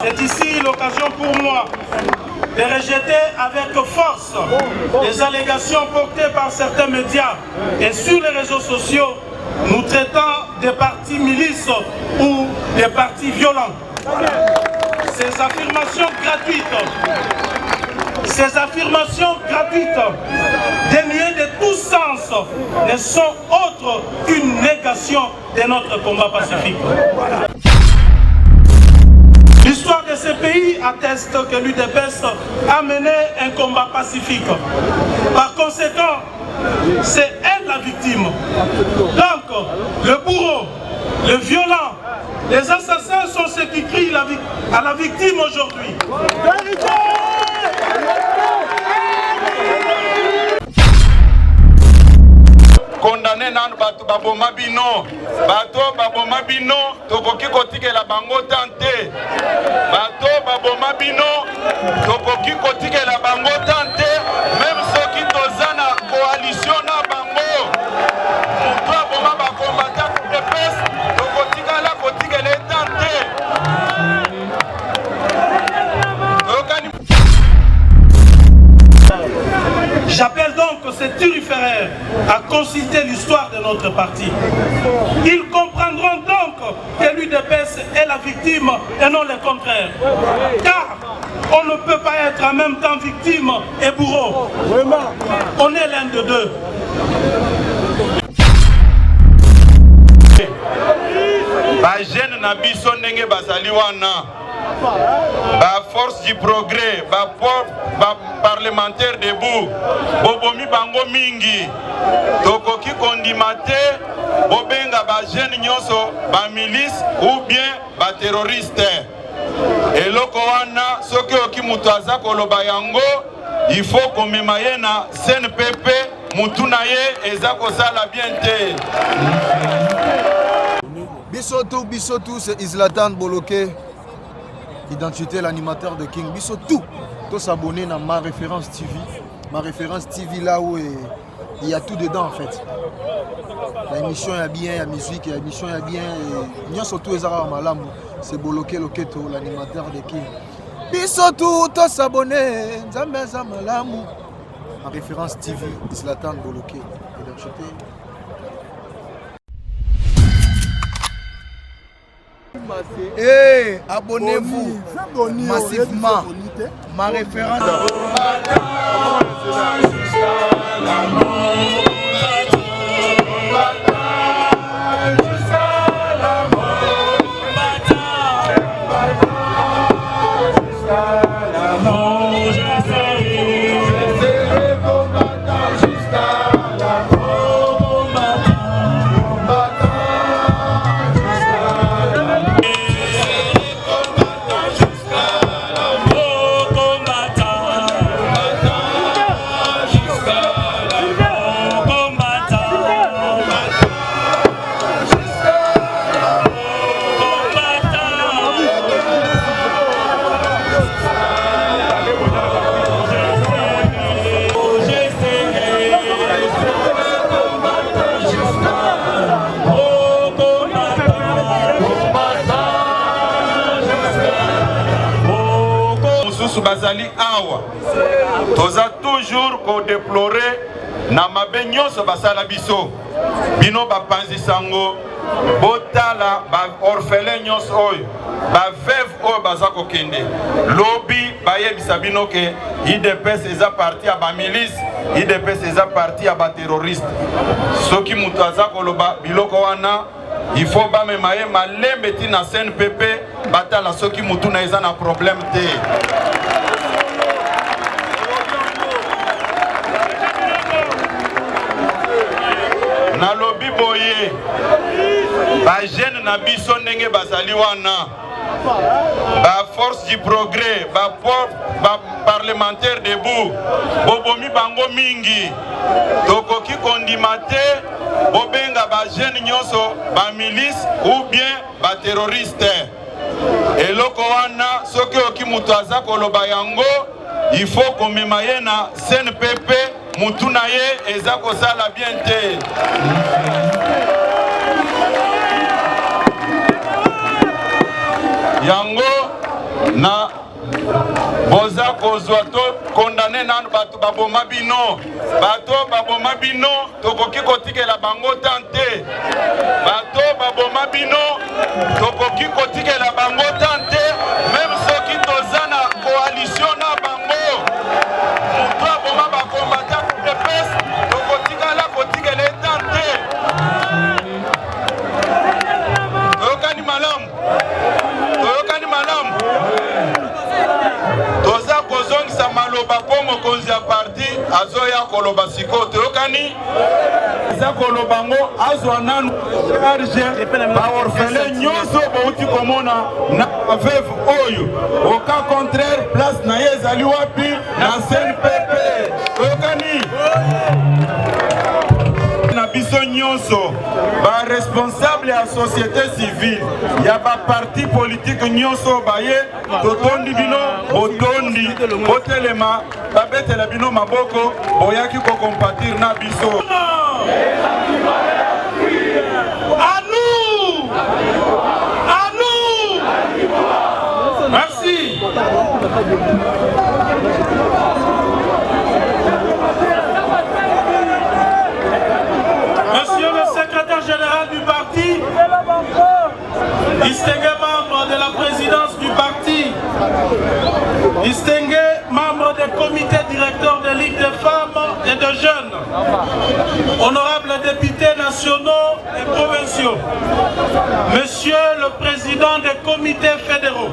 C'est ici l'occasion pour moi de rejeter avec force les allégations portées par certains médias et sur les réseaux sociaux nous traitant des partis milices ou des partis violents. Ces affirmations gratuites, dénuées de tout sens, ne sont autres qu'une négation de notre combat pacifique. L'histoire de ce pays atteste que l'UDPS a mené un combat pacifique. Par conséquent, c'est elle la victime. Donc, le bourreau, le violent, les assassins sont ceux qui crient à la victime aujourd'hui. Condamné nan bato baboma bino bato baboma bino tokoki kotikela bango tante bato baboma bino tokoki kotikela bango tante même soki toza na coalition na bango moto aboma bakombata de pes tokotikala kotikela tante. J'appelle donc ces turiféraires à consulter l'histoire de notre parti. Ils comprendront donc que l'UDPS est la victime et non le contraire. Car on ne peut pas être en même temps victime et bourreau. On est l'un de deux. Ba jeune na biso ndenge bazali wana ba force du progrès ba parlementaire debout bobomi bango mingi tokoki kondima te bobenga ba jeune nyonso ba milice ou bien ba terroriste eloko wana soki oki mutu aza koloba yango il faut komema ye na CNPP mutu na ye eza kozala bien te. Bissotou, c'est Islatan Boloké, identité l'animateur de King. Bissotou, tous s'abonner à Ma Référence TV. Ma Référence TV là où il y a tout dedans en fait. L'émission il y a bien, il y a musique, il y a émission il y a bien. Nous surtout les arabes malam, c'est Boloké Loketo, l'animateur de King. Bissotou, tous s'abonner, Zambé Zamalam. Ma Référence TV, Islatan Boloké, identité. Hey, abonnez-vous massivement. Ma référence. bazali awa toza toujours ko déplorer na mabe nyonso basala biso bino bapanzi sango botala ba orphelin nyonso oyo ba veuve oyo baza kokende lobi bayebisa bino ke IDPS eza parti ya ba milice IDPS eza parti ya ba terroriste soki mutu aza koloba biloko wana il faut bamema ye malembe ti na CNPP batala soki mutu na eza na problème te. Na lobi boye ba jeune na biso ndenge bazali wana ba force du progrès ba parlementaire debout bobomi bango mingi tokoki kondima te bobenga ba jeune nyonso ba milice ou bien ba terroriste eloko wana soki oki mutu aza koloba yango il faut komema ye na CNPP mutu na ye eza kozala bien te. Yango na boza kozwa to condamné nanu bato baboma bino bato baboma bino tokoki kotikela bango tante bato baboma bino tokoki kotikela bango tante même soki toza na coalition na bango moto aboma bakombata UDPS tokotikala kotikela tante toyokani malamu toza kozongisa maloba po mokonzi ya parti azoya koloba siko toyokani eza koloba ngo azwa nanu charge baorfele nyonso bouti komona na aveve oyo oka contraire place na ye ezali wapi na CNPP toyokani na biso nyonso ba responsable ya société civile ya ba parti politique nyonso baye totondi bino botondi botelema babetela bino maboko boyaki ko compatir na biso à nous merci. Monsieur le secrétaire général du parti, distingué membre de la présidence du parti, distingué membre des comités directeurs des ligues de femmes et de jeunes, honorables députés nationaux et provinciaux, monsieur le président des comités fédéraux,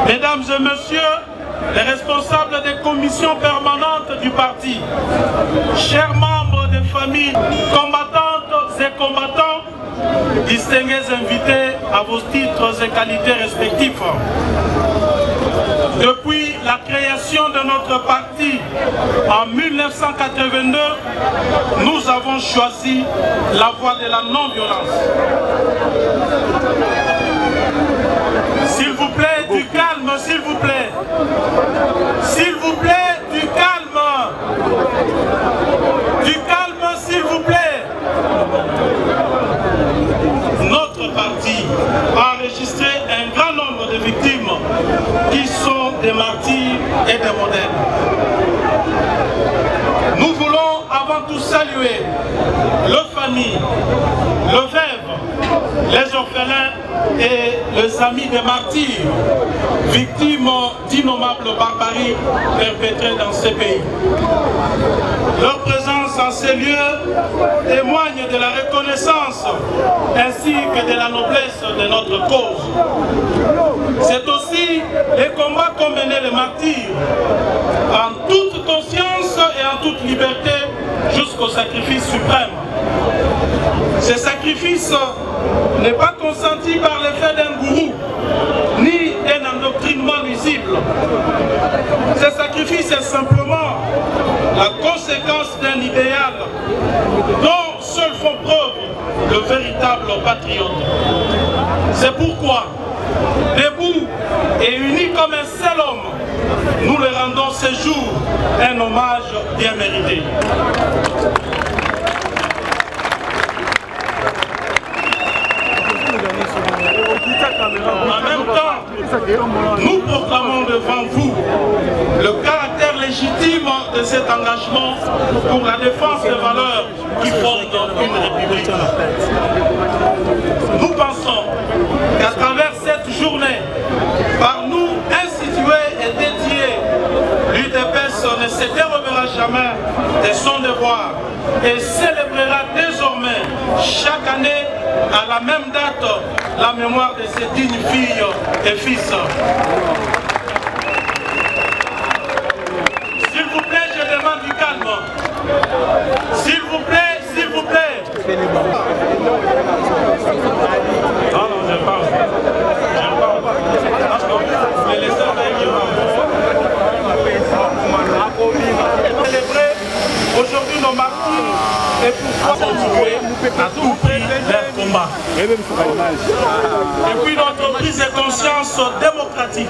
mesdames et messieurs, les responsables des commissions permanentes du parti, chers membres des familles combattantes et combattants, distingués invités à vos titres et qualités respectifs. Depuis la création de notre parti en 1982, nous avons choisi la voie de la non-violence. S'il vous plaît, du calme, s'il vous plaît. S'il vous plaît, du calme. Du calme, s'il vous plaît. Notre parti a enregistré un grand nombre de victimes qui sont des martyrs et des modèles. Nous voulons avant tout saluer le famille, le veuve, les orphelins et les amis des martyrs, victimes d'innommables barbaries perpétrées dans ces pays. Leur présence en ces lieux témoigne de la reconnaissance ainsi que de la noblesse de notre cause. C'est aussi les combats qu'ont menés les martyrs en toute conscience et en toute liberté jusqu'au sacrifice suprême. Ce sacrifice n'est pas consenti par l'effet d'un gourou, ni d'un endoctrinement nuisible. Ce sacrifice est simplement la conséquence d'un idéal dont seuls font preuve le véritable patriote. C'est pourquoi, debout et unis comme un seul homme, nous leur rendons ce jour un hommage bien mérité. En même temps, nous proclamons devant vous le caractère légitime de cet engagement pour la défense des valeurs qui fondent une république. Nous pensons qu'à travers cette journée, par nous instituée et dédiée, l'UDPS ne se dérobera jamais de son devoir et célébrera désormais chaque année à la même date la mémoire de ses dignes filles et fils. S'il vous plaît, je demande du calme. S'il vous plaît, s'il vous plaît. Non, non, je parle. Je parle. Parce que vous les laissez célébrer aujourd'hui nos martyrs et pourquoi continuer à tout prix leur combat. Et puis notre prise de conscience démocratique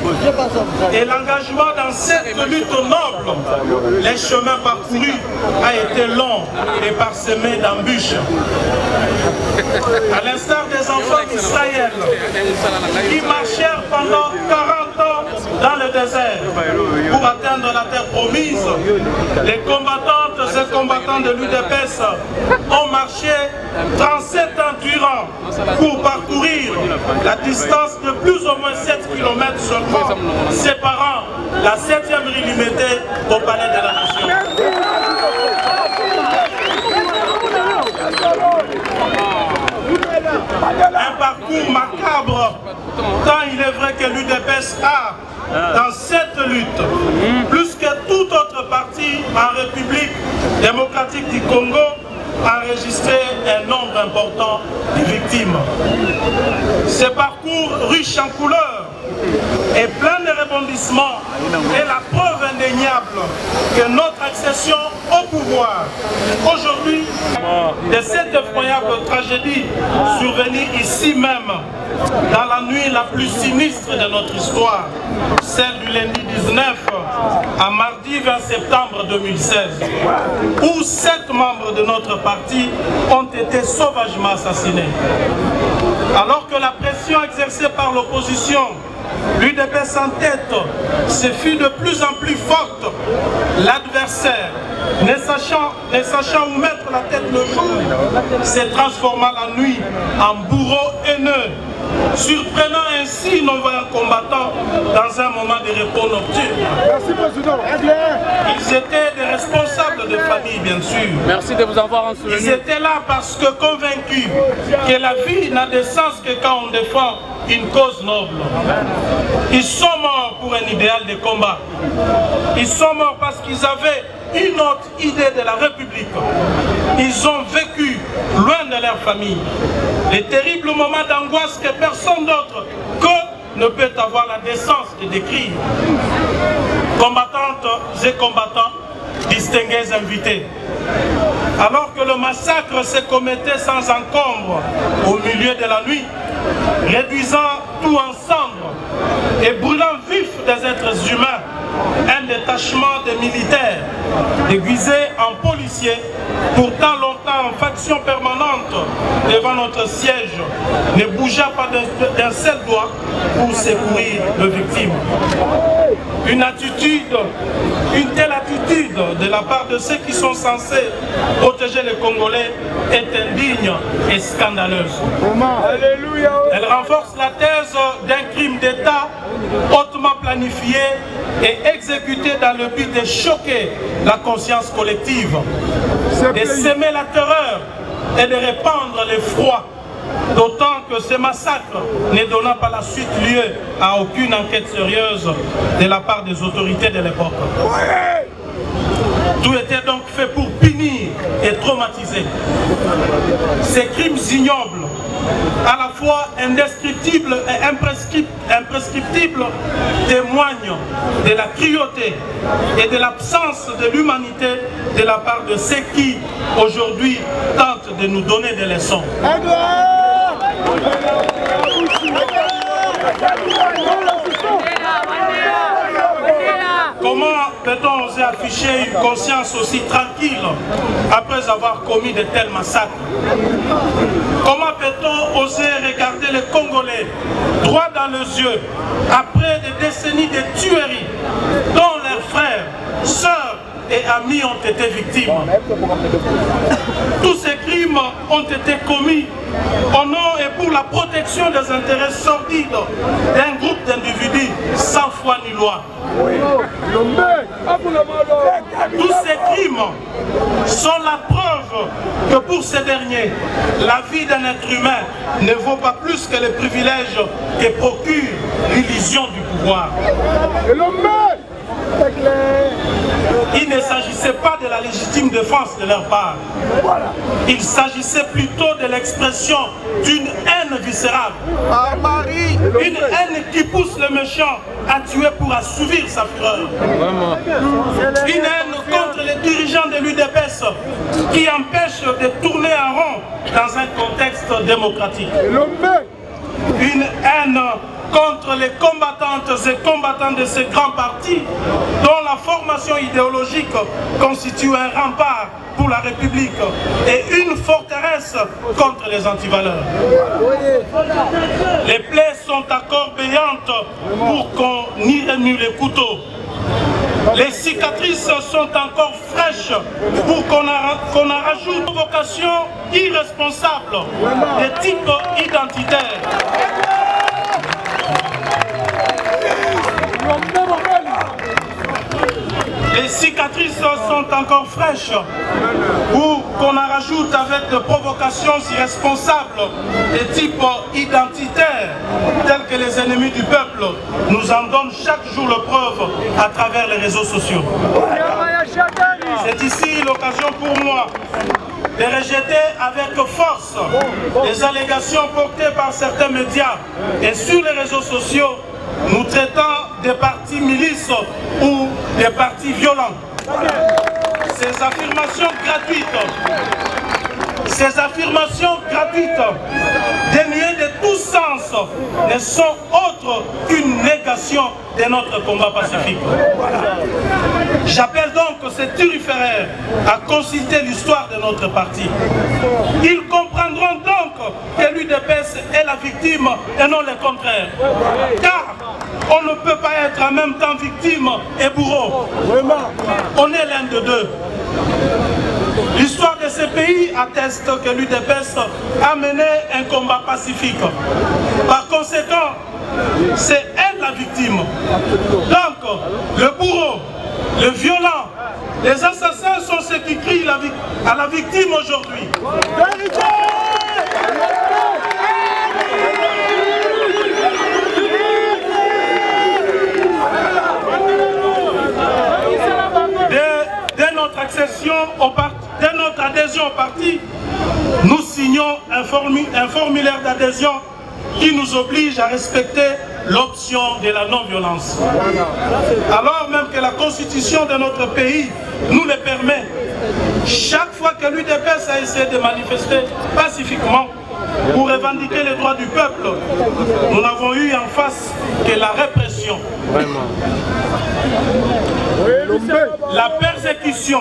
et l'engagement dans cette lutte noble, les chemins parcourus a été long et parsemé d'embûches. À l'instar des enfants d'Israël qui marchèrent pendant 40 ans le désert pour atteindre la terre promise, les combattantes et combattants de l'UDPS ont marché 37 ans durant pour parcourir la distance de plus ou moins 7 km seulement, séparant la 7e rue limitée au Palais de la Nation. Un parcours macabre, tant il est vrai que l'UDPS a, dans cette lutte, plus que tout autre parti en République démocratique du Congo, enregistré un nombre important de victimes. Ce parcours riche en couleurs et plein de rebondissements est la preuve indéniable que notre accession au pouvoir aujourd'hui de cette effroyable tragédie survenue ici même dans la nuit la plus sinistre de notre histoire, celle du lundi 19 à mardi 20 septembre 2016, où 7 membres de notre parti ont été sauvagement assassinés. Alors que la pression exercée par l'opposition, l'UDPS en tête, se fut de plus en plus forte, l'adversaire, ne sachant où mettre la tête le jour, s'est transformé la nuit en bourreau haineux, surprenant ainsi nos vaillants combattants dans un moment de repos nocturne. Merci, Président. Ils étaient des responsables de famille, bien sûr. Merci de vous avoir soutenu. Ils étaient là parce que convaincus que la vie n'a de sens que quand on défend une cause noble. Ils sont morts pour un idéal de combat. Ils sont morts parce qu'ils avaient une autre idée de la République. Ils ont vécu loin de leur famille les terribles moments d'angoisse que personne d'autre que ne peut avoir la décence de décrire. Combattantes et combattants, distingués invités. Alors que le massacre se commettait sans encombre au milieu de la nuit, réduisant tout en cendres et brûlant vif des êtres humains, un détachement de militaires déguisés en policiers, pourtant longtemps en faction permanente devant notre siège, ne bougea pas d'un seul doigt pour secourir les victimes. Une telle attitude de la part de ceux qui sont censés protéger les Congolais est indigne et scandaleuse. Elle renforce la thèse d'un crime d'État hautement planifié et exécuté dans le but de choquer la conscience collective, de semer la terreur et de répandre l'effroi, d'autant que ce massacre ne donna par la suite lieu à aucune enquête sérieuse de la part des autorités de l'époque. Tout était donc fait pour punir et traumatiser. Ces crimes ignobles, à la fois indescriptibles et imprescriptibles, témoignent de la cruauté et de l'absence de l'humanité de la part de ceux qui, aujourd'hui, tentent de nous donner des leçons. Comment peut-on oser afficher une conscience aussi tranquille après avoir commis de tels massacres? Comment peut-on oser regarder les Congolais droit dans les yeux après des décennies de tueries dont leurs frères, sœurs et amis ont été victimes? Tous ces crimes ont été commis au nom et pour la protection des intérêts sordides d'un groupe d'individus sans foi ni loi. Tous ces crimes sont la preuve que pour ces derniers, la vie d'un être humain ne vaut pas plus que les privilèges que procure l'illusion du pouvoir. Il ne s'agissait pas de la légitime défense de leur part. Il s'agissait plutôt de l'expression d'une haine viscérale. Une haine qui pousse le méchant à tuer pour assouvir sa fureur. Une haine contre les dirigeants de l'UDPS qui empêche de tourner en rond dans un contexte démocratique. Une haine contre les combattantes et combattants de ces grands partis dont la formation idéologique constitue un rempart pour la République et une forteresse contre les antivaleurs. Les plaies sont encore béantes pour qu'on y remue les couteaux. Les cicatrices sont encore fraîches pour qu'on en rajoute une vocation irresponsable de type identitaire. Les cicatrices sont encore fraîches pour qu'on en rajoute avec de provocations irresponsables de type identitaire, telles que les ennemis du peuple nous en donnent chaque jour le preuve à travers les réseaux sociaux. C'est ici l'occasion pour moi de rejeter avec force les allégations portées par certains médias et sur les réseaux sociaux nous traitant des partis milices ou des partis violents. Ces affirmations gratuites, dénuées de tout sens, ne sont autres qu'une négation de notre combat pacifique. J'appelle donc ces turiféraires à consulter l'histoire de notre parti. Ils comprendront donc que l'UDPS est la victime et non le contraire. Car on ne peut pas être en même temps victime et bourreau. On est l'un de deux. L'histoire de ce pays atteste que l'UDPS a mené un combat pacifique. Par conséquent, c'est elle la victime. Donc, le bourreau, le violent, les assassins sont ceux qui crient à la victime aujourd'hui. Dès notre accession au parti, dès notre adhésion au parti, nous signons un formulaire d'adhésion qui nous oblige à respecter l'option de la non-violence. Alors même que la constitution de notre pays nous le permet, chaque fois que l'UDPS a essayé de manifester pacifiquement pour revendiquer les droits du peuple, nous n'avons eu en face que la répression. La persécution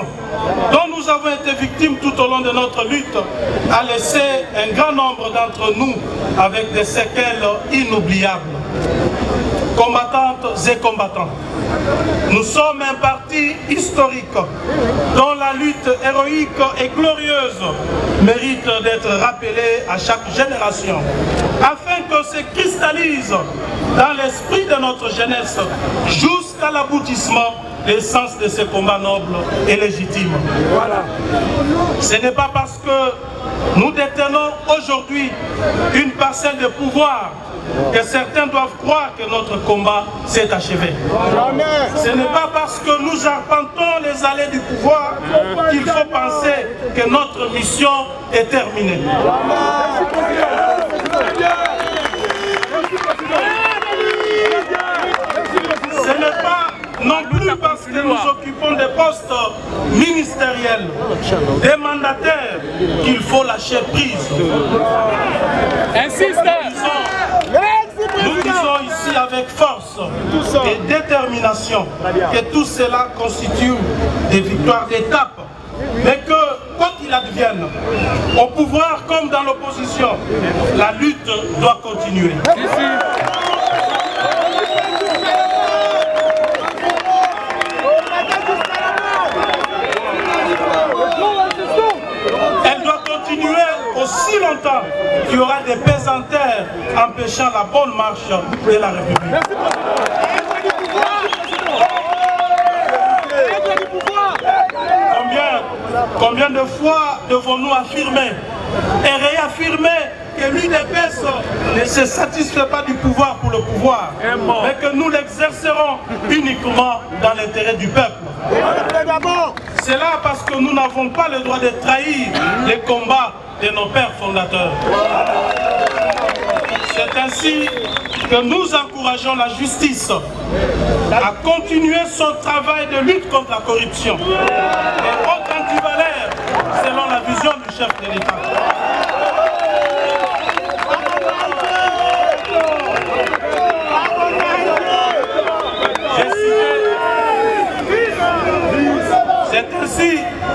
dont nous avons été victimes tout au long de notre lutte a laissé un grand nombre d'entre nous avec des séquelles inoubliables. Combattantes et combattants, nous sommes un parti historique dont la lutte héroïque et glorieuse mérite d'être rappelée à chaque génération afin que se cristallise dans l'esprit de notre jeunesse jusqu'à l'aboutissement l'essence de ce combat noble et légitime. Voilà. Ce n'est pas parce que nous détenons aujourd'hui une parcelle de pouvoir que certains doivent croire que notre combat s'est achevé. Ce n'est pas parce que nous arpentons les allées du pouvoir qu'il faut penser que notre mission est terminée. Ce n'est pas non plus parce que nous occupons des postes ministériels, des mandataires, qu'il faut lâcher prise. Insiste. Nous disons ici avec force et détermination que tout cela constitue des victoires d'étape, mais que, quoi qu'il advienne, au pouvoir comme dans l'opposition, la lutte doit continuer. Elle doit continuer aussi longtemps qu'il y aura des pesanteurs empêchant la bonne marche de la République. Combien de fois devons-nous affirmer et réaffirmer que l'UDPS ne se satisfait pas du pouvoir pour le pouvoir, mais que nous l'exercerons uniquement dans l'intérêt du peuple. C'est là parce que nous n'avons pas le droit de trahir les combats de nos pères fondateurs. C'est ainsi que nous encourageons la justice à continuer son travail de lutte contre la corruption et autres antivaleurs selon la vision du chef de l'État.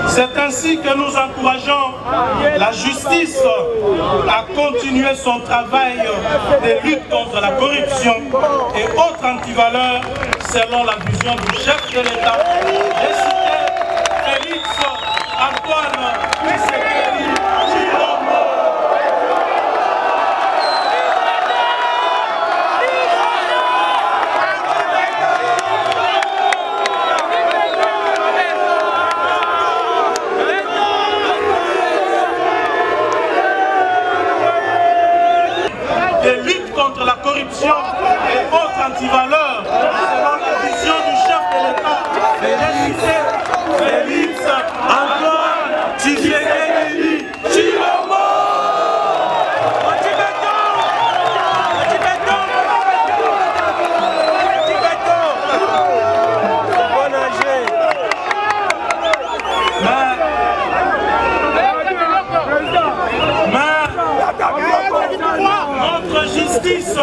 C'est ainsi que nous encourageons la justice à continuer son travail de lutte contre la corruption et autres antivaleurs selon la vision du chef de l'État. J'ai cité Félix Antoine Tshisekedi Tshilombo. De lutte contre la corruption et autres antivaleurs selon la vision du chef de l'État. J'ai cité Félix Antoine Tshisekedi Tshilombo. Notre justice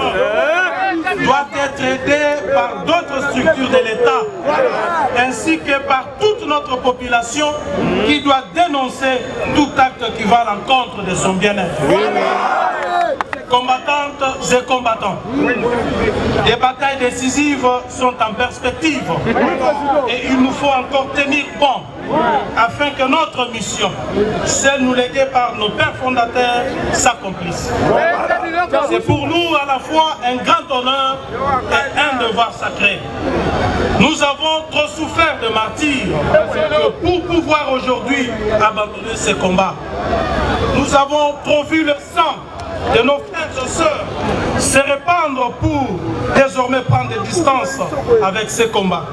doit être aidée par d'autres structures de l'État, ainsi que par toute notre population qui doit dénoncer tout acte qui va à l'encontre de son bien-être. Combattantes et combattants, des batailles décisives sont en perspective et il nous faut encore tenir bon afin que notre mission, celle nous léguée par nos pères fondateurs, s'accomplisse. C'est pour nous à la fois un grand honneur et un devoir sacré. Nous avons trop souffert de martyrs que pour pouvoir aujourd'hui abandonner ces combats. Nous avons trop vu le sang de nos frères et sœurs se répandre pour désormais prendre des distances avec ces combats.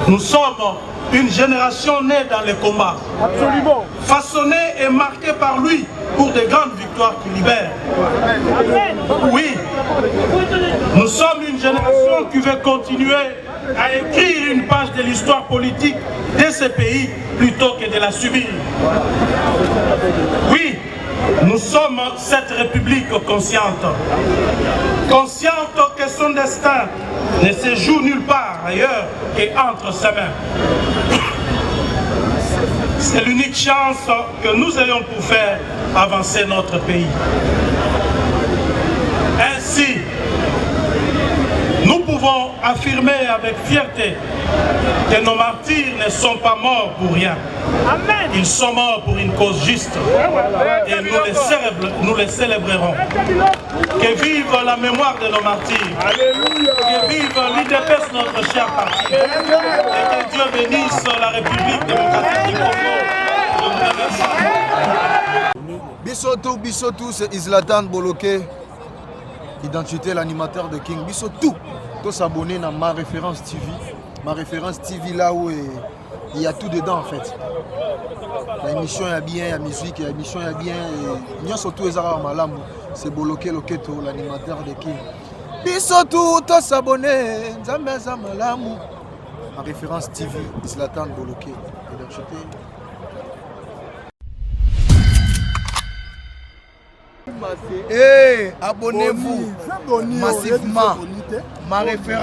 Nous sommes une génération née dans les combats, façonnée et marquée par lui pour de grandes victoires qui libèrent. Oui, nous sommes une génération qui veut continuer à écrire une page de l'histoire politique de ce pays plutôt que de la subir. Oui, nous sommes cette République consciente. Consciente que son destin ne se joue nulle part ailleurs qu'entre ses mains. C'est l'unique chance que nous ayons pour faire avancer notre pays. Ainsi, nous pouvons affirmer avec fierté que nos martyrs ne sont pas morts pour rien. Ils sont morts pour une cause juste. Et nous les célébrerons. Que vive la mémoire de nos martyrs. Que vive l'UDPS, notre cher parti. Et que Dieu bénisse la République démocratique du Congo. Je vous remercie. Bissotou, c'est Zlatan Boloké. Identité, l'animateur de King. Bissotou. Tous s'abonner à Ma Référence TV. Ma Référence TV là où il y a tout dedans en fait. L'émission il y a bien, il y a musique, l'émission il y a bien. Nous surtout les arabes malam. C'est Boloké Loketo, l'animateur de King. Bissotou, tous s'abonner. Zambeza malam. Ma Référence TV, Zlatan Boloké. Identité. Hey, abonnez-vous massivement. Ma Référence.